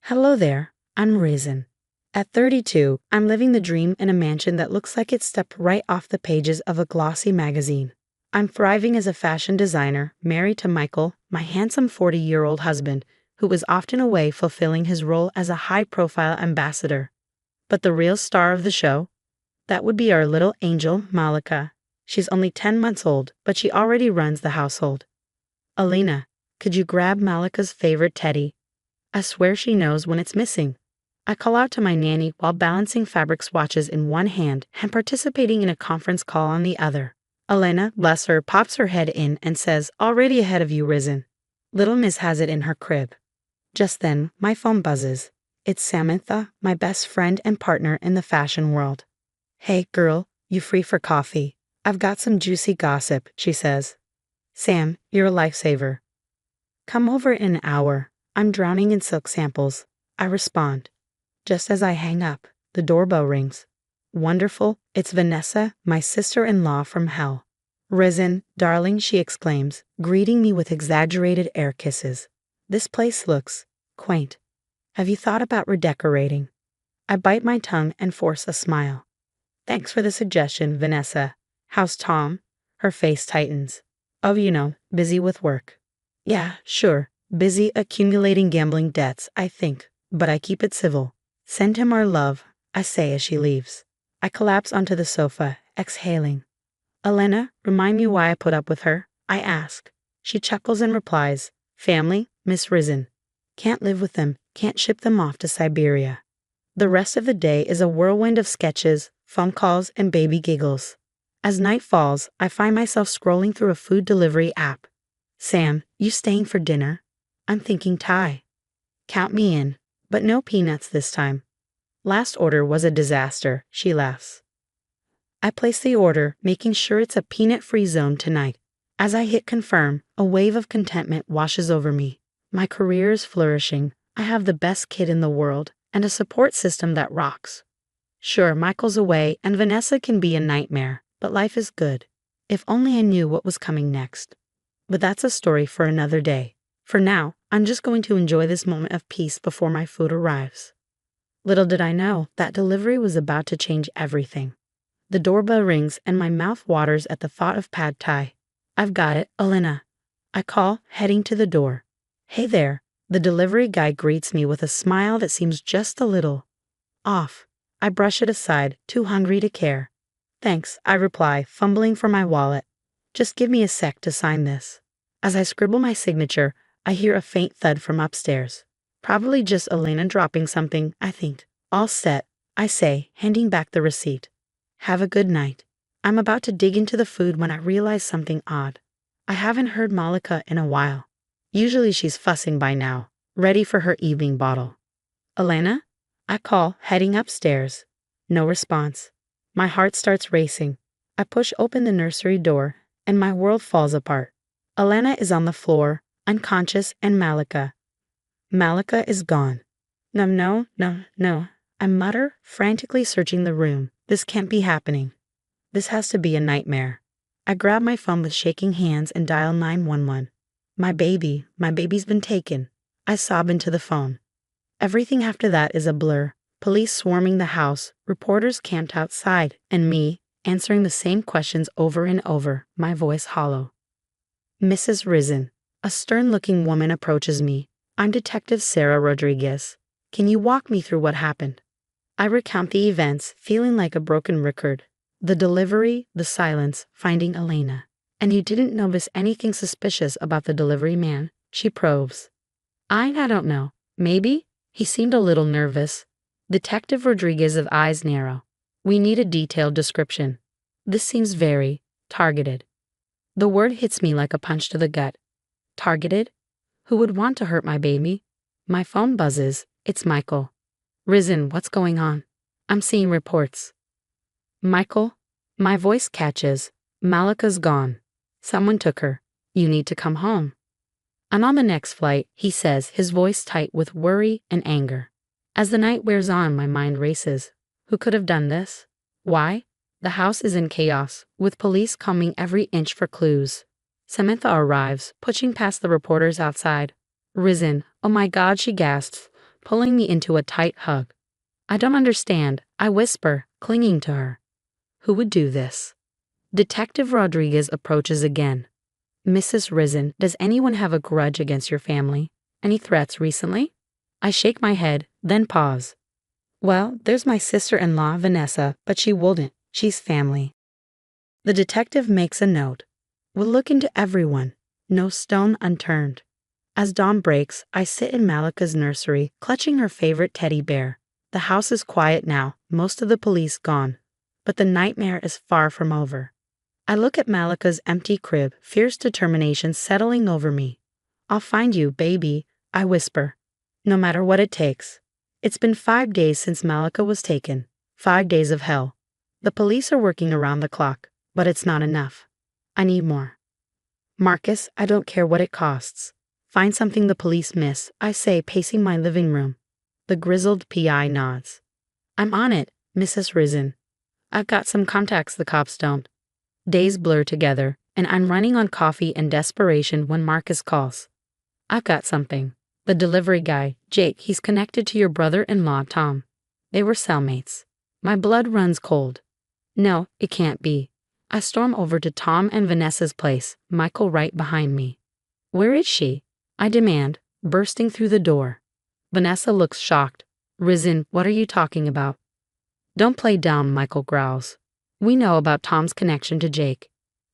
Hello there, I'm Raisin. At 32, I'm living the dream in a mansion that looks like it stepped right off the pages of a glossy magazine. I'm thriving as a fashion designer, married to Michael, my handsome 40-year-old husband, who is often away fulfilling his role as a high-profile ambassador. But the real star of the show? That would be our little angel, Malika. She's only 10 months old, but she already runs the household. Elena, could you grab Malika's favorite teddy? I swear she knows when it's missing. I call out to my nanny while balancing fabric swatches in one hand and participating in a conference call on the other. Elena, bless her, pops her head in and says, "Already ahead of you, Risen." Little Miss has it in her crib. Just then, my phone buzzes. It's Samantha, my best friend and partner in the fashion world. "Hey, girl, you free for coffee? I've got some juicy gossip," she says. "Sam, you're a lifesaver." "Come over in an hour. I'm drowning in silk samples," I respond. Just as I hang up, the doorbell rings. "Wonderful, it's Vanessa, my sister-in-law from hell." "Risen, darling," she exclaims, greeting me with exaggerated air kisses. "This place looks quaint. Have you thought about redecorating?" I bite my tongue and force a smile. "Thanks for the suggestion, Vanessa. How's Tom?" Her face tightens. "Oh, busy with work." "Yeah, sure. Busy accumulating gambling debts, I think, but I keep it civil. Send him our love," I say as she leaves. I collapse onto the sofa, exhaling. "Elena, remind me why I put up with her?" I ask. She chuckles and replies, "Family, Miss Risen. Can't live with them, can't ship them off to Siberia." The rest of the day is a whirlwind of sketches, phone calls, and baby giggles. As night falls, I find myself scrolling through a food delivery app. "Sam, you staying for dinner?" "I'm thinking Thai." "Count me in, but no peanuts this time." "Last order was a disaster," she laughs. I place the order, making sure it's a peanut-free zone tonight. As I hit confirm, a wave of contentment washes over me. My career is flourishing. I have the best kid in the world, and a support system that rocks. Sure, Michael's away, and Vanessa can be a nightmare, but life is good. If only I knew what was coming next. But that's a story for another day. For now, I'm just going to enjoy this moment of peace before my food arrives. Little did I know that delivery was about to change everything. The doorbell rings and my mouth waters at the thought of pad thai. "I've got it, Elena." I call, heading to the door. "Hey there." The delivery guy greets me with a smile that seems just a little off. I brush it aside, too hungry to care. "Thanks," I reply, fumbling for my wallet. "Just give me a sec to sign this." As I scribble my signature, I hear a faint thud from upstairs. Probably just Elena dropping something, I think. "All set," I say, handing back the receipt. "Have a good night." I'm about to dig into the food when I realize something odd. I haven't heard Malika in a while. Usually she's fussing by now, ready for her evening bottle. "Elena?" I call, heading upstairs. No response. My heart starts racing. I push open the nursery door, and my world falls apart. Elena is on the floor, unconscious, and Malika is gone. No. I mutter, frantically searching the room. This can't be happening. This has to be a nightmare. I grab my phone with shaking hands and dial 911. My baby's been taken." I sob into the phone. Everything after that is a blur. Police swarming the house, reporters camped outside, and me, answering the same questions over and over, my voice hollow. "Mrs. Risen." A stern-looking woman approaches me. "I'm Detective Sarah Rodriguez. Can you walk me through what happened?" I recount the events, feeling like a broken record. The delivery, the silence, finding Elena. "And you didn't notice anything suspicious about the delivery man?" she probes. I don't know. Maybe?" He seemed a little nervous. Detective Rodriguez's eyes narrow. "We need a detailed description. This seems very targeted." The word hits me like a punch to the gut. Targeted? Who would want to hurt my baby? My phone buzzes. It's Michael. "Risen, what's going on?" "I'm seeing reports." "Michael?" My voice catches. "Malika's gone. Someone took her. You need to come home." "And on the next flight," he says, his voice tight with worry and anger. As the night wears on, my mind races. Who could have done this? Why? The house is in chaos, with police combing every inch for clues. Samantha arrives, pushing past the reporters outside. "Risen, oh my God," she gasps. pulling me into a tight hug. I don't understand, I whisper, clinging to her. Who would do this? Detective Rodriguez approaches again. Mrs. Risen, does anyone have a grudge against your family? Any threats recently? I shake my head, then pause. Well, there's my sister-in-law, Vanessa, but she wouldn't. She's family. The detective makes a note. We'll look into everyone. No stone unturned. As dawn breaks, I sit in Malika's nursery, clutching her favorite teddy bear. The house is quiet now, most of the police gone. But the nightmare is far from over. I look at Malika's empty crib, fierce determination settling over me. I'll find you, baby, I whisper. No matter what it takes. It's been 5 days since Malika was taken. 5 days of hell. The police are working around the clock, but it's not enough. I need more. Marcus, I don't care what it costs. Find something the police miss, I say, pacing my living room. The grizzled PI nods. I'm on it, Mrs. Risen. I've got some contacts the cops don't. Days blur together, and I'm running on coffee and desperation when Marcus calls. I've got something. The delivery guy, Jake, he's connected to your brother-in-law, Tom. They were cellmates. My blood runs cold. No, it can't be. I storm over to Tom and Vanessa's place, Michael right behind me. Where is she? I demand, bursting through the door. Vanessa looks shocked. Risen, what are you talking about? Don't play dumb, Michael growls. We know about Tom's connection to Jake.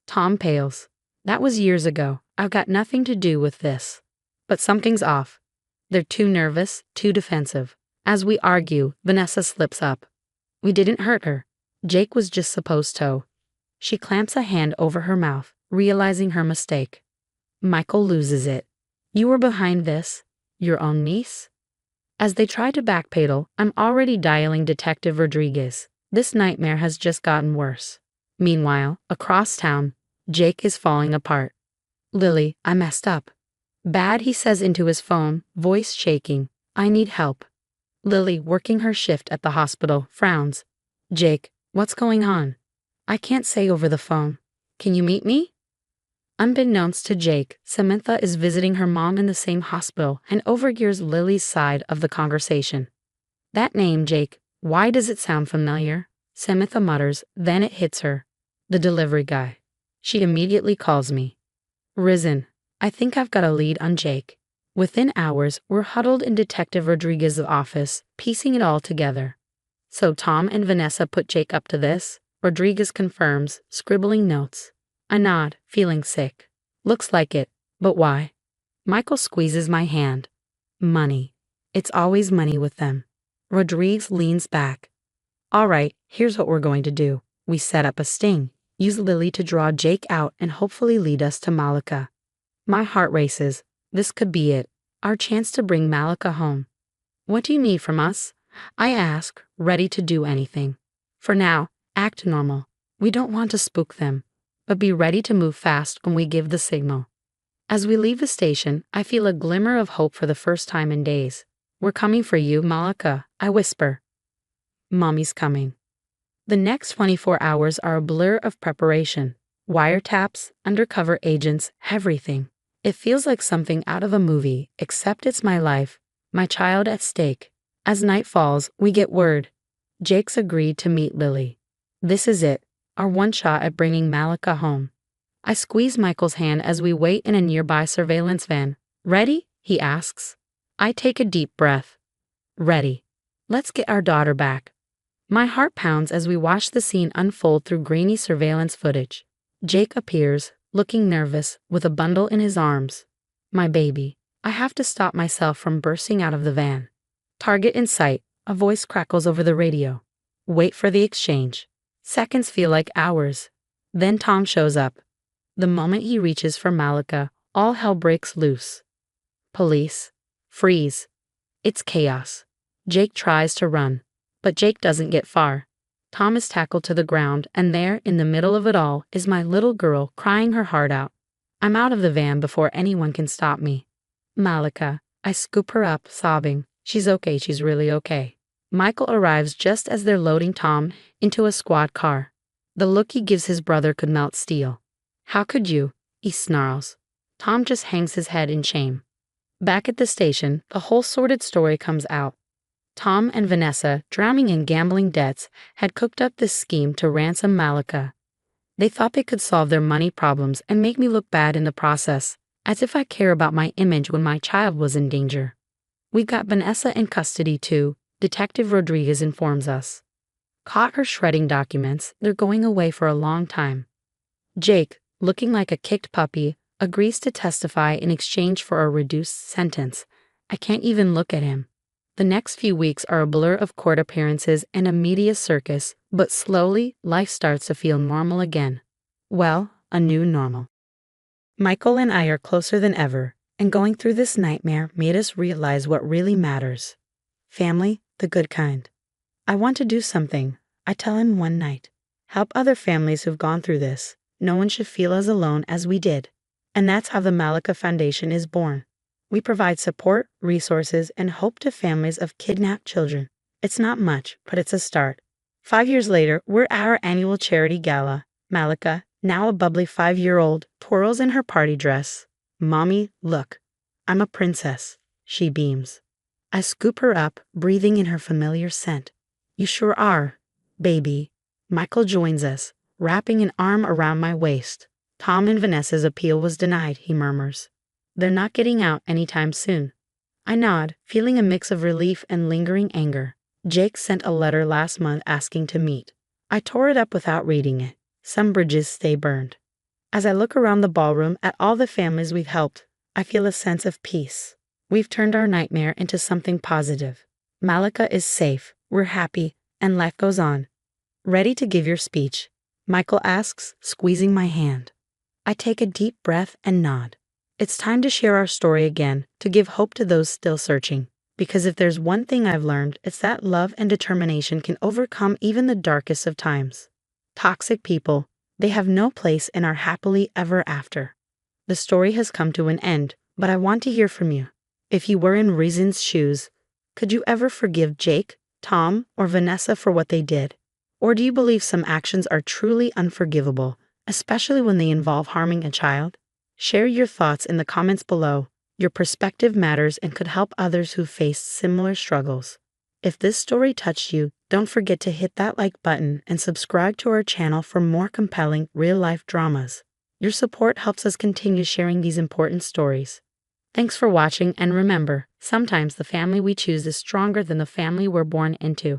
Tom pales. That was years ago. I've got nothing to do with this. But something's off. They're too nervous, too defensive. As we argue, Vanessa slips up. We didn't hurt her. Jake was just supposed to. She clamps a hand over her mouth, realizing her mistake. Michael loses it. You were behind this? Your own niece? As they try to backpedal, I'm already dialing Detective Rodriguez. This nightmare has just gotten worse. Meanwhile, across town, Jake is falling apart. Lily, I messed up. Bad, he says into his phone, voice shaking. I need help. Lily, working her shift at the hospital, frowns. Jake, what's going on? I can't say over the phone. Can you meet me? Unbeknownst to Jake, Samantha is visiting her mom in the same hospital and overhears Lily's side of the conversation. That name, Jake, why does it sound familiar? Samantha mutters, then it hits her. The delivery guy. She immediately calls me. Risen, I think I've got a lead on Jake. Within hours, we're huddled in Detective Rodriguez's office, piecing it all together. So Tom and Vanessa put Jake up to this? Rodriguez confirms, scribbling notes. I nod, feeling sick. Looks like it, but why? Michael squeezes my hand. Money. It's always money with them. Rodriguez leans back. All right, here's what we're going to do. We set up a sting. Use Lily to draw Jake out and hopefully lead us to Malika. My heart races. This could be it. Our chance to bring Malika home. What do you need from us? I ask, ready to do anything. For now, act normal. We don't want to spook them. But be ready to move fast when we give the signal. As we leave the station, I feel a glimmer of hope for the first time in days. We're coming for you, Malika, I whisper. Mommy's coming. The next 24 hours are a blur of preparation. Wiretaps, undercover agents, everything. It feels like something out of a movie, except it's my life, my child at stake. As night falls, we get word. Jake's agreed to meet Lily. This is it. Our one shot at bringing Malika home. I squeeze Michael's hand as we wait in a nearby surveillance van. Ready? He asks. I take a deep breath. Ready. Let's get our daughter back. My heart pounds as we watch the scene unfold through grainy surveillance footage. Jake appears, looking nervous, with a bundle in his arms. My baby. I have to stop myself from bursting out of the van. Target in sight, a voice crackles over the radio. Wait for the exchange. Seconds feel like hours. Then Tom shows up. The moment he reaches for Malika, all hell breaks loose. Police. Freeze. It's chaos. Jake tries to run. But Jake doesn't get far. Tom is tackled to the ground, and there, in the middle of it all, is my little girl crying her heart out. I'm out of the van before anyone can stop me. Malika. I scoop her up, sobbing. She's okay, she's really okay. Michael arrives just as they're loading Tom into a squad car. The look he gives his brother could melt steel. How could you? He snarls. Tom just hangs his head in shame. Back at the station, the whole sordid story comes out. Tom and Vanessa, drowning in gambling debts, had cooked up this scheme to ransom Malika. They thought they could solve their money problems and make me look bad in the process, as if I care about my image when my child was in danger. We got Vanessa in custody too, Detective Rodriguez informs us. Caught her shredding documents, they're going away for a long time. Jake, looking like a kicked puppy, agrees to testify in exchange for a reduced sentence. I can't even look at him. The next few weeks are a blur of court appearances and a media circus, but slowly, life starts to feel normal again. Well, a new normal. Michael and I are closer than ever, and going through this nightmare made us realize what really matters. Family, the good kind. I want to do something, I tell him one night. Help other families who've gone through this. No one should feel as alone as we did. And that's how the Malika Foundation is born. We provide support, resources, and hope to families of kidnapped children. It's not much, but it's a start. 5 years later, we're at our annual charity gala. Malika, now a bubbly 5-year-old, twirls in her party dress. Mommy, look. I'm a princess, she beams. I scoop her up, breathing in her familiar scent. You sure are, baby. Michael joins us, wrapping an arm around my waist. Tom and Vanessa's appeal was denied, he murmurs. They're not getting out anytime soon. I nod, feeling a mix of relief and lingering anger. Jake sent a letter last month asking to meet. I tore it up without reading it. Some bridges stay burned. As I look around the ballroom at all the families we've helped, I feel a sense of peace. We've turned our nightmare into something positive. Malika is safe, we're happy, and life goes on. Ready to give your speech? Michael asks, squeezing my hand. I take a deep breath and nod. It's time to share our story again, to give hope to those still searching. Because if there's one thing I've learned, it's that love and determination can overcome even the darkest of times. Toxic people, they have no place in our happily ever after. The story has come to an end, but I want to hear from you. If you were in Reason's shoes, could you ever forgive Jake, Tom, or Vanessa for what they did? Or do you believe some actions are truly unforgivable, especially when they involve harming a child? Share your thoughts in the comments below. Your perspective matters and could help others who face similar struggles. If this story touched you, don't forget to hit that like button and subscribe to our channel for more compelling real-life dramas. Your support helps us continue sharing these important stories. Thanks for watching, and remember, sometimes the family we choose is stronger than the family we're born into.